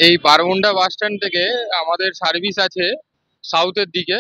এই Bermuda bus stand থেকে আমাদের সার্ভিস আছে সাউথের দিকে।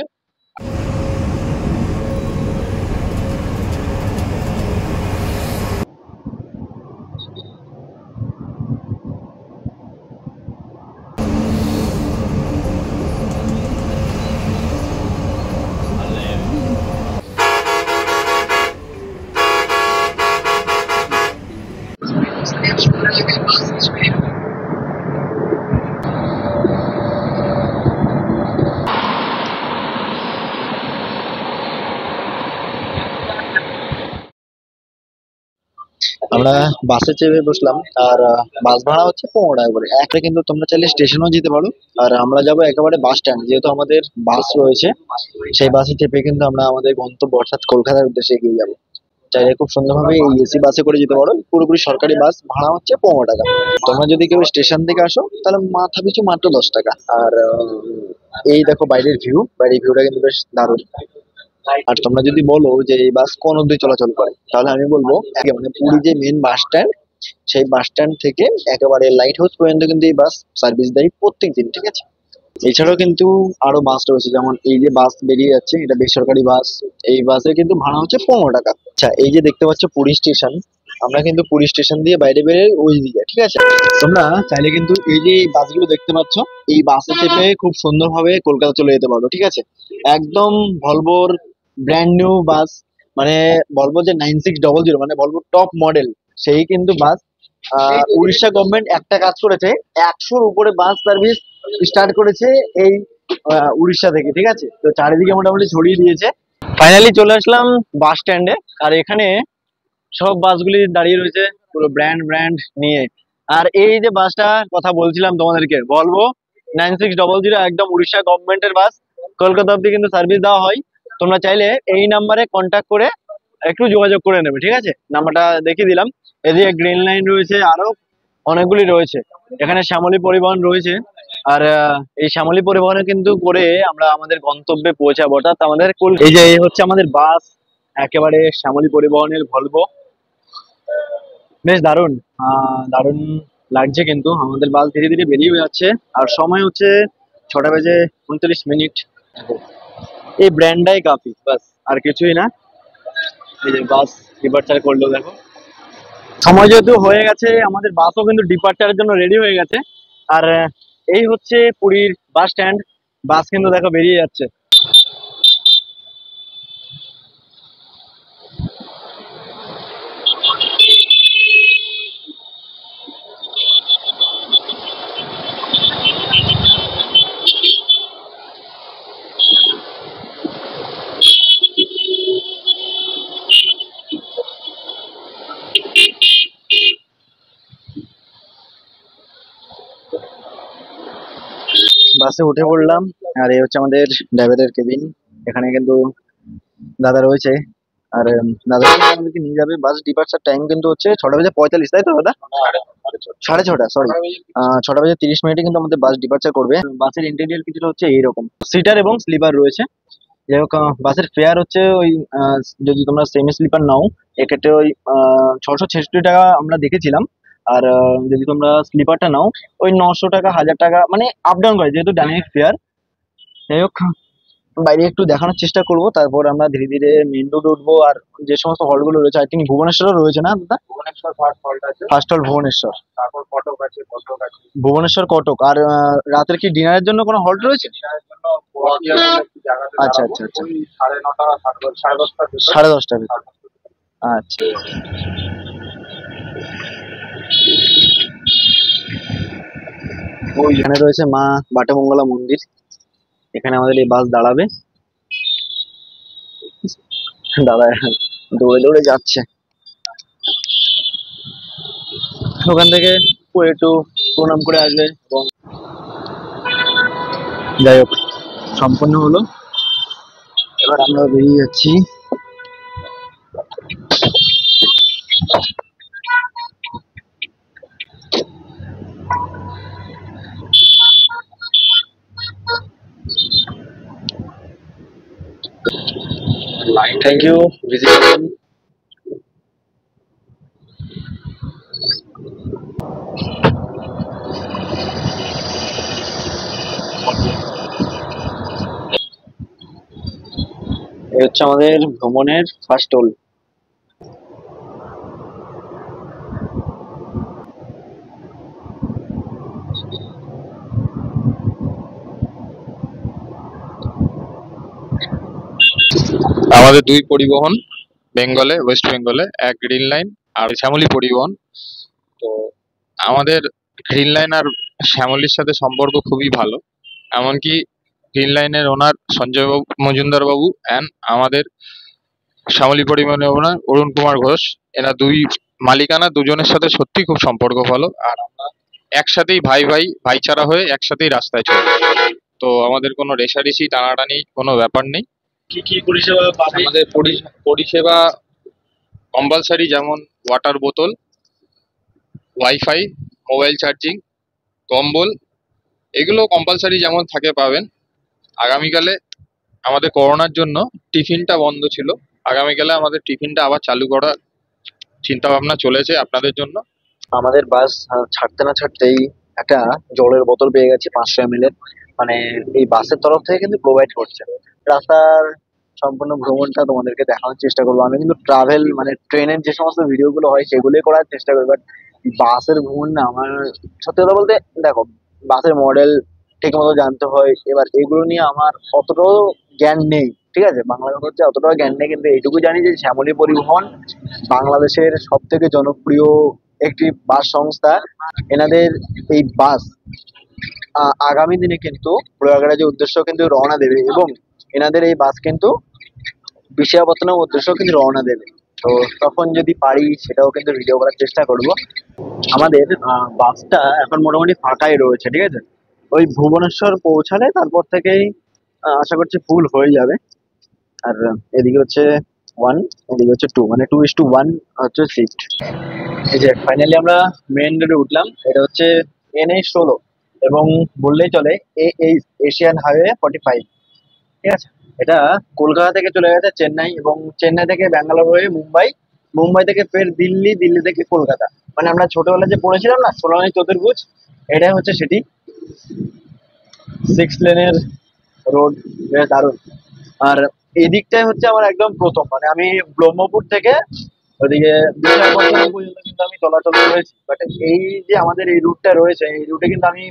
আমরা বাসে চেপে বসলাম আর বাস ভাড়া হচ্ছে 15 টাকা করে একটা। কিন্তু তোমরা চাইলে স্টেশনেও যেতে পারো। আর আমরা যাবো একেবারে বাস স্ট্যান্ড, যেহেতু আমাদের বাস রয়েছে সেই বাসে চেপে কিন্তু আমরা আমাদের গন্তব্য অর্থাৎ কলকাতার উদ্দেশ্যে এগিয়ে যাবো। চাইলে খুব সুন্দরভাবে এই এসি বাসে করে যেতে পারো, পুরোপুরি সরকারি বাস, ভাড়া হচ্ছে 15 টাকা। তোমরা যদি কেউ স্টেশন থেকে আসো তাহলে মাথা পিছু মাত্র 10 টাকা। আর এই দেখো বাইরের ভিউটা কিন্তু বেশ দারুণ। আর তোমরা যদি বলো যে এই বাস কোন অবধি চলাচল করে, তাহলে আমি বলবো মানে পুরী যে মেন বাস স্ট্যান্ড, সেই বাস স্ট্যান্ড থেকে একেবারে লাইট হাউস পর্যন্ত কিন্তু এই বাস সার্ভিস দেয় প্রত্যেক দিন, ঠিক আছে। এছাড়াও কিন্তু আরো বাস রয়েছে, যেমন এই যে বাস বেরিয়ে যাচ্ছে, এটা বেসরকারি বাস। এই বাসে কিন্তু ভাড়া হচ্ছে 15 টাকা। আচ্ছা, এই যে দেখতে পাচ্ছ পুরী স্টেশন, আমরা কিন্তু পুরী স্টেশন দিয়ে বাইরে বেরিয়ে ওই দিকে, ঠিক আছে। তোমরা চাইলে কিন্তু এই যে বাসগুলো দেখতে পাচ্ছ, এই বাসে চেপে খুব সুন্দরভাবে কলকাতা চলে যেতে পারো, ঠিক আছে। একদম ভলভোর ব্র্যান্ড নিউ বাস, মানে ভলভো যে 9600, মানে ভলভো টপ মডেল, সেই কিন্তু বাস। উড়িষ্যা গভর্নমেন্ট একটা কাজ করেছে, 100-র উপরে বাস সার্ভিস স্টার্ট করেছে এই উড়িষ্যা থেকে, ঠিক আছে। তো চারিদিকে মোটামুটি ছড়িয়ে দিয়েছে। ফাইনালি চলে আসলাম বাস স্ট্যান্ডে, আর এখানে সব বাসগুলি দাঁড়িয়ে রয়েছে পুরো ব্র্যান্ড নিয়ে। আর এই যে বাসটা কথা বলছিলাম তোমাদেরকে, ভলভো 9600, একদম উড়িষ্যা গভর্নমেন্টের বাস, কলকাতা অব্দি কিন্তু সার্ভিস দেওয়া হয়। তোমরা চাইলে এই নাম্বারে কন্ট্যাক্ট করে একটু যোগাযোগ করে নেবে, ঠিক আছে। নাম্বারটা দেখিয়ে দিলাম। এদিকে গ্রিন লাইন রয়েছে, আরো অনেকগুলি রয়েছে। এখানে শ্যামলী পরিবহন রয়েছে। আর এই শ্যামলী পরিবহনে কিন্তু করে আমরা আমাদের গন্তব্যে পৌঁছাবো, অর্থাৎ আমাদের এই যে হচ্ছে আমাদের বাস, একেবারে শ্যামলী পরিবহনের ভলভো। বেশ দারুণ দারুণ লাগছে, কিন্তু আমাদের বাস ধীরে ধীরে বেরিয়ে যাচ্ছে। আর সময় হচ্ছে 6:39। এই ব্র্যান্ডটাই কাফি, বাস আর কিছুই না। এই যে বাস ডিপার্চার করলো, দেখো সময় যেহেতু হয়ে গেছে, আমাদের বাসও কিন্তু ডিপার্চারের জন্য রেডি হয়ে গেছে। আর এই হচ্ছে পুরীর বাস স্ট্যান্ড, বাস কিন্তু দেখো বেরিয়ে যাচ্ছে। বাসে উঠে পড়লাম, আর এই হচ্ছে আমাদের ড্রাইভারের কেবিন। এখানে কিন্তু দাদা রয়েছে, আর দাদা আমাদেরকে নিয়ে যাবে। বাস ডিপার্চার টাইম কিন্তু হচ্ছে 6:45, তাই তো দাদা? 6:30, সরি, 6:30 কিন্তু আমাদের বাস ডিপার্চার করবে। বাসের ইন্টেরিয়র কিছুটা হচ্ছে এইরকম, সিটার এবং স্লিপার রয়েছে। যাই হোক, বাসের ফেয়ার হচ্ছে ওই যদি তোমরা সেমি স্লিপার নাও, এক্ষেত্রে ওই 666 টাকা আমরা দেখেছিলাম। আর যদি তোমরা স্লিপারটা নাও, ওই 900 টাকা, 1000 টাকা, মানে আপ ডাউন করে, যেহেতু ডাইনামিক ফেয়ার। যাই হোক, বাইরে একটু দেখানোর চেষ্টা করব, তারপর আমরা ধীরে ধীরে মেন রোড উঠবো। আর যে সমস্ত হলগুলো রয়েছে, আই থিঙ্ক ভুবনেশ্বরও রয়েছে না দাদা? ভুবনেশ্বর ফার্স্ট হল, ভুবনেশ্বর, তারপর কটক আছে, ভুবনেশ্বর, কটক। আর রাতের কি ডিনারের জন্য কোনো হল্ট রয়েছে? আচ্ছা আচ্ছা আচ্ছা, 9:30, 10:30। আচ্ছা, এখানে রয়েছে মা বাটামঙ্গলা মন্দির, এখানে আমাদের এই বাস দাঁড়াবে। দাদা দৌড়ে দৌড়ে যাচ্ছে, ওখান থেকে একটু প্রণাম করে আসবে। এবং যাই হোক, সম্পন্ন হলো, এবার আমরা বেরিয়ে যাচ্ছি। Thank you visit. এই হচ্ছে আমাদের ভ্রমণের ফার্স্ট টোল। আমাদের দুই পরিবহন বেঙ্গলে, ওয়েস্ট বেঙ্গলে, এক গ্রিন লাইন আর শ্যামলী পরিবহন। তো আমাদের গ্রিন লাইন আর শ্যামলীর সাথে সম্পর্ক খুবই ভালো। এমনকি গ্রিন লাইনের ওনার সঞ্জয় বাবু মজুমদার বাবু অ্যান্ড আমাদের শ্যামলী পরিবহনের ওনার অরুণ কুমার ঘোষ, এরা দুই মালিকানা দুজনের সাথে সত্যি খুব সম্পর্ক ভালো। আর আমরা একসাথেই ভাই ভাই ভাইচারা হয়ে একসাথেই রাস্তায় চলি। তো আমাদের কোনো রেষারেষি টানাটানি কোনো ব্যাপার নেই। কি কি পরিষেবা পাবে? আমাদের পরিষেবা কম্পালসারি, যেমন ওয়াটার বোতল, ওয়াইফাই, মোবাইল চার্জিং, কম্বল, এগুলো কম্পালসারি যেমন থাকে পাবেন। আগামীকালে আমাদের করোনার জন্য টিফিনটা বন্ধ ছিল, আগামীকালে আমাদের টিফিনটা আবার চালু করার চিন্তা ভাবনা চলেছে আপনাদের জন্য। আমাদের বাস ছাড়তে না ছাড়তেই একটা জলের বোতল পেয়ে গেছি 500 ml এর, মানে এই বাসের তরফ থেকে কিন্তু প্রোভাইড করছে। রাস্তার সম্পূর্ণ ভ্রমণটা তোমাদেরকে দেখানোর চেষ্টা করবো। আমি কিন্তু ট্রাভেল মানে ট্রেনের যে সমস্ত ভিডিও গুলো হয় সেগুলোই করার চেষ্টা করি, বাট বাসের ভ্রমণ না আমার, সত্যি কথা বলতে দেখো, বাসের মডেল ঠিক মতো জানতে হয়। এবার এগুলো নিয়ে আমার অতটাও জ্ঞান নেই, ঠিক আছে, বাংলা কথা হচ্ছে অতটাও জ্ঞান নেই, কিন্তু এইটুকু জানি যে শ্যামলী পরিবহন বাংলাদেশের সব থেকে জনপ্রিয় একটি বাস সংস্থা। এনাদের এই বাস আগামী দিনে কিন্তু প্রয়াগরাজের উদ্দেশ্য কিন্তু রওনা দেবে, এবং এনাদের এই বাস কিন্তু বিশাখাপত্তনম উদ্দেশ্য কিন্তু রওনা দেবে। তো তখন যদি পারি সেটাও কিন্তু ভিডিও করার চেষ্টা করব। আমাদের বাসটা এখন মোটামুটি ফাঁকাই রয়েছে, ঠিক আছে। ওই ভুবনেশ্বর পৌঁছালে তারপর থেকেই আশা করছি ফুল হয়ে যাবে। আর এদিকে হচ্ছে 1, এদিকে হচ্ছে 2, মানে 2:1 হচ্ছে সিট। এই যে ফাইনালি আমরা মেন রোডে উঠলাম। এটা হচ্ছে NH16, এবং বললেই চলে এশিয়ান হাইওয়ে 45, ঠিক আছে। এটা কলকাতা থেকে চলে গেছে চেন্নাই, এবং চেন্নাই থেকে ব্যাঙ্গালোর হয়ে মুম্বাই, মুম্বাই থেকে ফের দিল্লি, দিল্লি থেকে কলকাতা। মানে আমরা ছোটবেলায় যে পড়েছিলাম না সোনালী চতুর্ভুজ, এটাই হচ্ছে সেটি। 6 লেনের রোড, বেশ দারুণ। আর এই দিকটাই হচ্ছে আমার একদম প্রথম, মানে আমি ব্রহ্মপুর থেকে ওদিকে বিশাখাপত্তনম পর্যন্ত কিন্তু আমি চলাচল করেছি, বাট এই যে আমাদের এই রুটটা রয়েছে এই রুটে কিন্তু আমি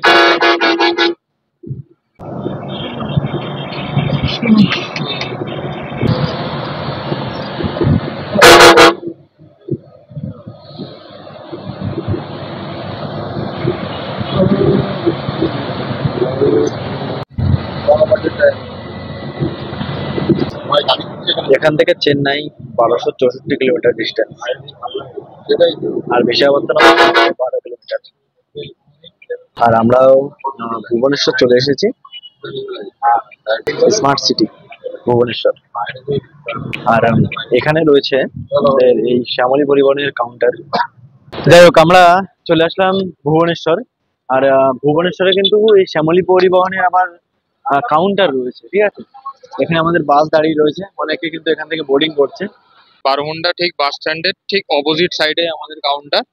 এখান থেকে চেন্নাই 1264 কিলোমিটার ডিস্টেন্স, আর বিশাখাপত্তনম 12 কিলোমিটার। আর আমরাও ভুবনেশ্বর চলে এসেছি, স্মার্ট সিটি ভুবনেশ্বর। আর এখানে রয়েছে আমাদের এই শ্যামলী পরিবহনের কাউন্টার। যাই হোক, আমরা চলে আসলাম ভুবনেশ্বর। আর ভুবনেশ্বরে কিন্তু এই শ্যামলী পরিবহনের আবার কাউন্টার রয়েছে, ঠিক আছে। এখানে আমাদের বাস দাঁড়িয়ে রয়েছে, অনেকে কিন্তু এখান থেকে বোর্ডিং করছে। বারমুন্ডা ঠিক বাস স্ট্যান্ডের ঠিক অপোজিট সাইডে আমাদের কাউন্টার,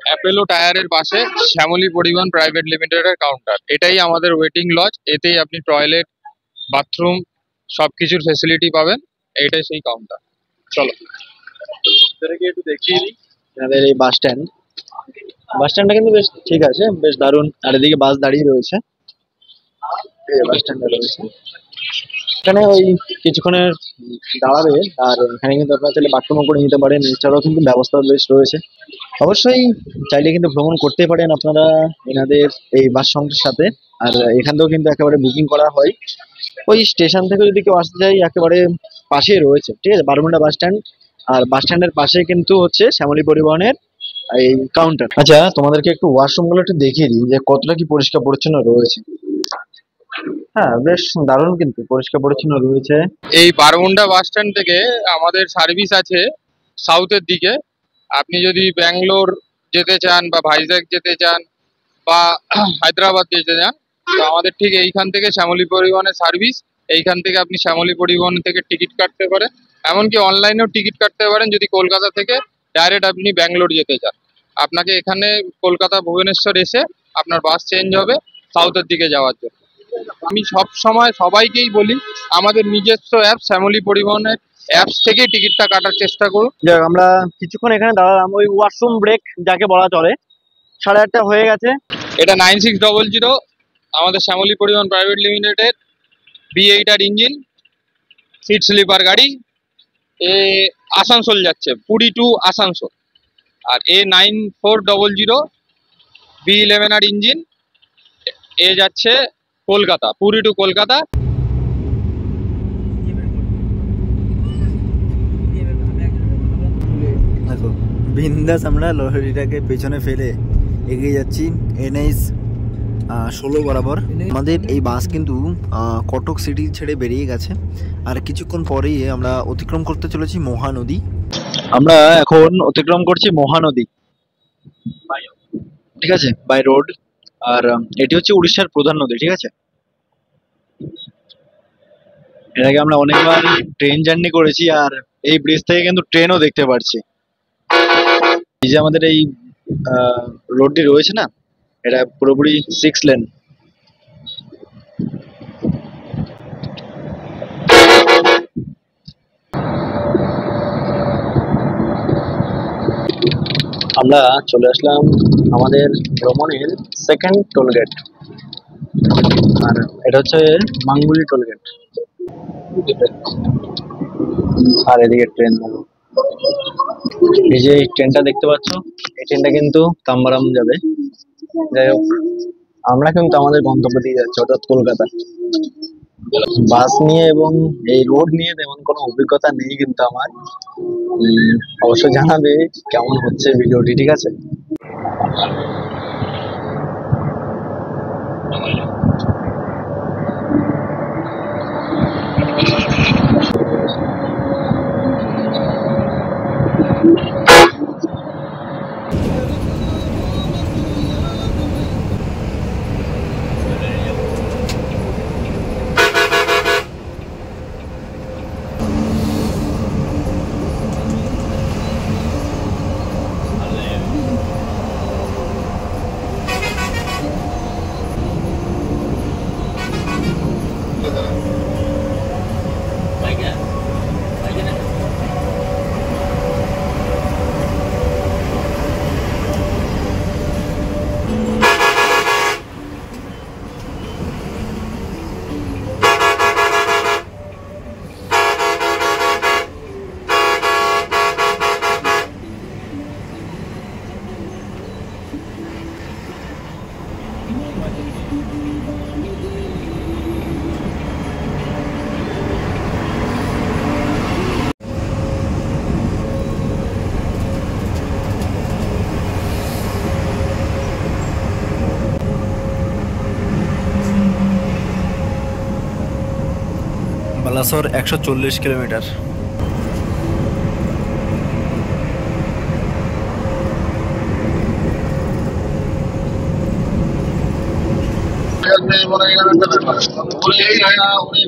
অ্যাপেলো টায়ারের পাশে শ্যামলী পরিবহন প্রাইভেট লিমিটেডের কাউন্টার। এটাই আমাদের ওয়েটিং লজ, এতেই আপনি টয়লেট, বাথরুম সবকিছুর ফেসিলিটি পাবেন। এইটাই সেই কাউন্টার। চলো আপনাদেরকে একটু দেখিয়ে দিই আমাদের এই বাস স্ট্যান্ড। বাস স্ট্যান্ডটা কিন্তু বেশ ঠিক আছে, বেশ দারুণ। আর এদিকে বাস দাঁড়িয়ে রয়েছে, এই বাস স্ট্যান্ডটা রয়েছে। এখানে ওই কিছুক্ষণের দাঁড়াবে, আর এখানে কিন্তু আপনারা চাইলে বাথরুমও করে নিতে পারেন। এছাড়াও কিন্তু ব্যবস্থা বেশ রয়েছে। অবশ্যই চাইলে কিন্তু ভ্রমণ করতে পারেন আপনারা এনাদের এই বাস সংস্থার সাথে। আর এখান থেকেও কিন্তু একেবারে বুকিং করা হয়। ওই স্টেশন থেকে যদি কেউ আসতে চাই একেবারে পাশেই রয়েছে, ঠিক আছে, বারমুন্ডা বাস স্ট্যান্ড। আর বাস স্ট্যান্ডের পাশে কিন্তু হচ্ছে শ্যামলী পরিবহনের এই কাউন্টার। আচ্ছা, তোমাদেরকে একটু ওয়াশরুম গুলো একটু দেখিয়ে দিই যে কতটা কি পরিষ্কার পরিচ্ছন্ন রয়েছে। হ্যাঁ, বেশ দারুণ, কিন্তু পরিষ্কার পরিচ্ছন্ন রয়েছে। এই বারমুন্ডা বাস স্ট্যান্ড থেকে আমাদের সার্ভিস আছে সাউথের দিকে। আপনি যদি ব্যাঙ্গালোর যেতে চান বা ভাইজ্যাগ যেতে চান বা হায়দ্রাবাদ যেতে চান, তো আমাদের ঠিক এইখান থেকে শ্যামলী পরিবহনের সার্ভিস। এইখান থেকে আপনি শ্যামলী পরিবহন থেকে টিকিট কাটতে পারেন, এমনকি অনলাইনেও টিকিট কাটতে পারেন। যদি কলকাতা থেকে ডাইরেক্ট আপনি ব্যাঙ্গালোর যেতে চান, আপনাকে এখানে কলকাতা ভুবনেশ্বর এসে আপনার বাস চেঞ্জ হবে সাউথের দিকে যাওয়ার জন্য। আমি সব সময় সবাইকেই বলি আমাদের নিজস্ব অ্যাপ শ্যামলী পরিবহনের অ্যাপস থেকে টিকিটটা কাটার চেষ্টা করুন। যাক, আমরা কিছুক্ষণ এখানে দাঁড়ালাম, ওই ওয়াশরুম ব্রেক যাকে বলা চলে। 8:30 হয়ে গেছে। এটা 9600 আমাদের শ্যামলী পরিবহন প্রাইভেট লিমিটেডের B8R ইঞ্জিন সিট স্লিপার গাড়ি। এ আসানসোল যাচ্ছে, পুরী টু আসানসোল। আর A9400 B11R ইঞ্জিন, এ যাচ্ছে কলকাতা, পুরী টু কলকাতা। দেখো, বিন্দাস আমরা লরিটাকে পেছনে ফেলে এগিয়ে যাচ্ছি NH 16 বরাবর। আমাদের এই বাস কিন্তু কটক সিটি ছেড়ে বেরিয়ে গেছে, আর কিছুক্ষণ পরেই আমরা অতিক্রম করতে চলেছি মহানদী। আমরা এখন অতিক্রম করছি মহানদী, ঠিক আছে, বাই রোড। আর এটি হচ্ছে উড়িষ্যার প্রধান নদী, ঠিক আছে। এর আগে আমরা অনেকবার ট্রেন জার্নি করেছি, আর এই ব্রিজ থেকে কিন্তু ট্রেনও দেখতে পাচ্ছি। এই যে আমাদের এই রোডটি রয়েছে না, এটা পুরোপুরি 6 লেন। আমরা চলে আসলাম আমাদের ভ্রমণের সেকেন্ড টোল গেট, আর এটা হচ্ছে মাঙ্গুলি টোল গেট। আর এদিকে ট্রেন, এই যে ট্রেনটা দেখতে পাচ্ছ, এই ট্রেনটা কিন্তু তাম্বারাম যাবে। যাই হোক, আমরা কিন্তু আমাদের গন্তব্য দিয়ে যাচ্ছি, অর্থাৎ কলকাতা। বাস নিয়ে এবং এই রোড নিয়ে তেমন কোনো অভিজ্ঞতা নেই কিন্তু আমার। অবশ্যই জানাবে কেমন হচ্ছে ভিডিওটি, ঠিক আছে। বালাসোর 140 কিলোমিটার।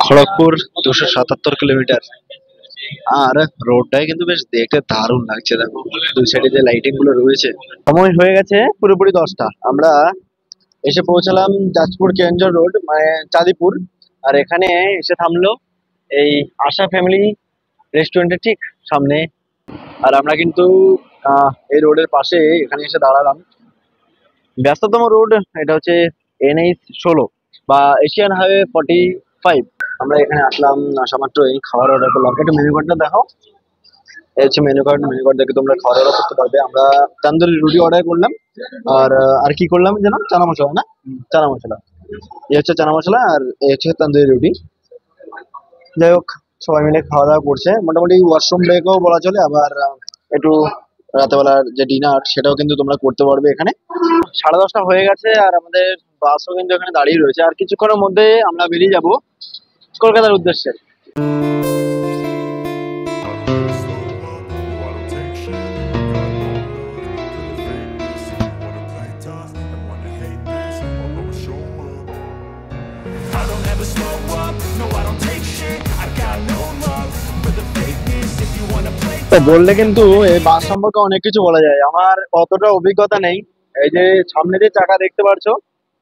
খড়গপুর 277 কিলোমিটার। আর রোডটাই কিন্তু বেশ দেখতে দারুণ লাগছে, দেখো দুই সাইডে যে লাইটিং গুলো রয়েছে। সময় হয়ে গেছে পুরোপুরি 10টা। আমরা এসে পৌঁছালাম যাজপুর কেন্দ্র রোড, মানে চাঁদিপুর। আর এখানে এসে থামলো এই আশা ফ্যামিলি রেস্টুরেন্টের ঠিক সামনে। আর আমরা কিন্তু এই রোডের পাশে এখানে এসে দাঁড়ালাম। ব্যস্ততম রোড এটা হচ্ছে NH 16 বা এশিয়ান হাইওয়ে 45। আমরা এখানে আসলাম, আসা মাত্র এই খাবার অর্ডার করলাম। একটু মেনু কার্ডটা দেখাও। এই হচ্ছে মেনু কার্ড, মেনু কার্ড দেখে তোমরা খাবার অর্ডার করতে পারবে। আমরা তান্দুরি রুটি অর্ডার করলাম, আর আর কি করলাম যেন, চানা মশলা না, চানা মশলা। এই হচ্ছে চানা মশলা, আর এই হচ্ছে তান্দুরি রুটি। যাই হোক, সবাই মিলে খাওয়া দাওয়া করছে, মোটামুটি ওয়াশরুম ব্রেকও বলা চলে। আবার একটু রাতেবেলার যে ডিনার, সেটাও কিন্তু তোমরা করতে পারবে এখানে। 10:30 হয়ে গেছে, আর আমাদের বাসও কিন্তু এখানে দাঁড়িয়ে রয়েছে। আর কিছুক্ষণের মধ্যে আমরা বেরিয়ে যাব কলকাতার উদ্দেশ্যে। তো বললে কিন্তু এই বাস সম্পর্কে অনেক কিছু বলা যায়, আমার অতটা অভিজ্ঞতা নেই। এই যে সামনে যে চাকা দেখতে পাচ্ছ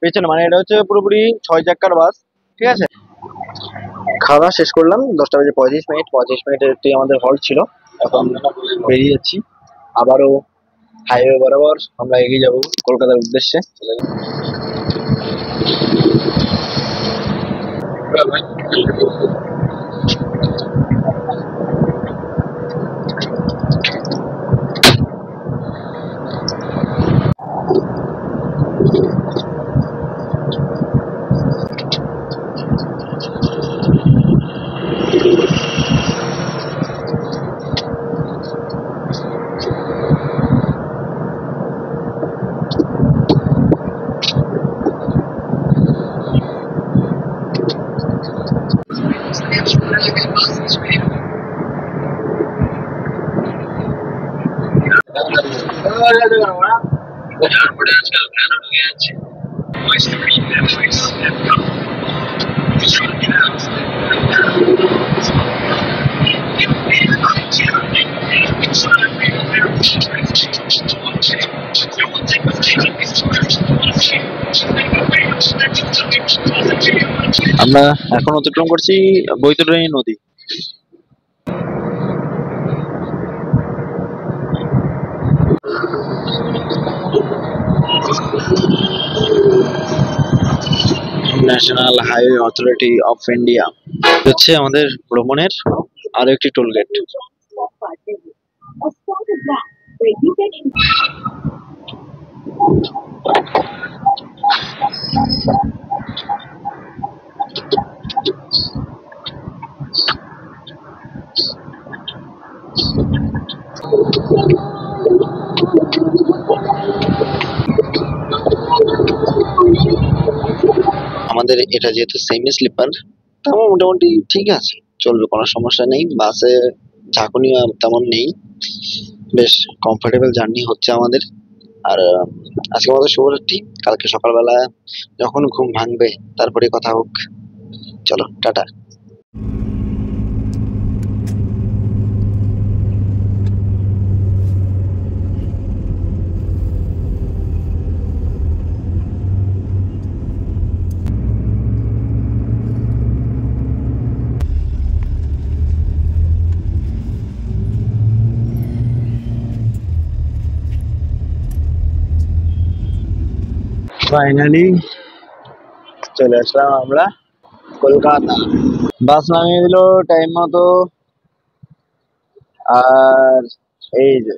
পেছনে, মানে এটা হচ্ছে পুরোপুরি 6 চাকার বাস। ঠিক আছে। খাওয়া দাওয়া শেষ করলাম 10টা বেজে 35 মিনিট। 35 মিনিটের একটি আমাদের হল্ট ছিল। এখন বেরিয়ে যাচ্ছি আবারও হাইওয়ে বরাবর আমরা এগিয়ে যাব কলকাতার উদ্দেশ্যে। আমরা এখন অতিক্রম করছি বৈতরণী নদী। National highway authority of India হচ্ছে আমাদের ভ্রমণের আরো একটি টোল গেট। আমাদের এটা যেহেতু সেমি স্লিপার, তাও মোটামুটি ঠিক আছে, চলবে, কোনো সমস্যা নেই। বাসে ঝাঁকুনি তেমন নেই, বেশ কমফোর্টেবল জার্নি হচ্ছে আমাদের। আর আজকে আমাদের শুভরাত্রি, কালকে সকালবেলা যখন ঘুম ভাঙবে তারপরে কথা হোক। চলো টাটা। ফাইনালি চলে আসলাম আমরা কলকাতা। বাস নামিয়ে দিল টাইম মতো। আর এই যে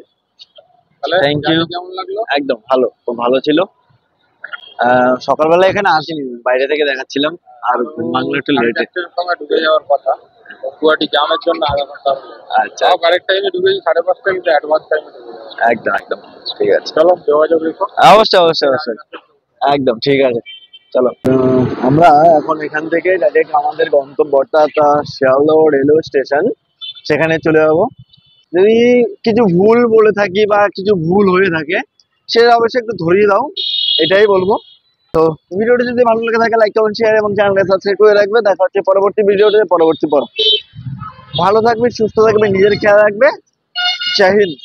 থ্যাংক ইউ। কেমন লাগলো? একদম ভালো, খুব ভালো ছিল। সকালবেলা এখানে আসিনি, বাইরে থেকে দেখাচ্ছিলাম। আর ঘুম ভাঙলো একটু লেটে। সময় ঢুকে যাওয়ার কথা, গুয়াহাটি জামের জন্য আধা ঘন্টা হলো। আচ্ছা, তাও কারেক্ট টাইমে ঢুকেছি, 5:30 কিন্তু অ্যাডভান্স টাইমে ঢুকে যাবে। একদম একদম ঠিক আছে। চলো যোগাযোগ রেখো। অবশ্যই অবশ্যই অবশ্যই, একদম ঠিক আছে। চলো আমরা এখন এখান থেকে ডাইরেক্ট আমাদের গন্তব্য অর্থাৎ শিয়ালদহ রেলওয়ে স্টেশন, সেখানে চলে যাবো। যদি কিছু ভুল বলে থাকি বা কিছু ভুল হয়ে থাকে সেটা অবশ্যই একটু ধরিয়ে দাও, এটাই বলবো। তো ভিডিওটি যদি ভালো লেগে থাকে লাইক কমেন্ট শেয়ার এবং চ্যানেলকে সাবস্ক্রাইব করে রাখবে। দেখা হচ্ছে পরবর্তী ভিডিওতে, পরবর্তী পর্ব। ভালো থাকবে, সুস্থ থাকবে, নিজের খেয়াল রাখবে। জয় হিন্দ।